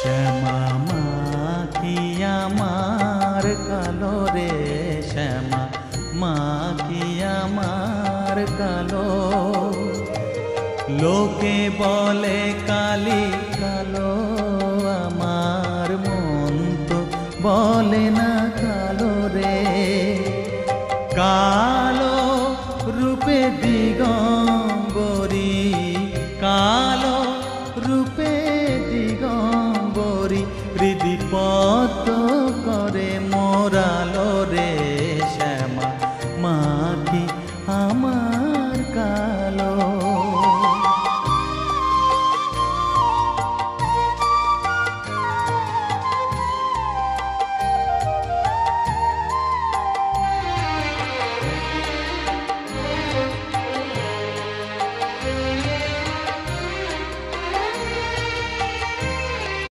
শ্যামা মা কি আমার কালো রে, শ্যামা মা কি আমার কালো। লোকে বলে কালি কালো, আমার মন তো বলে না কালো রে।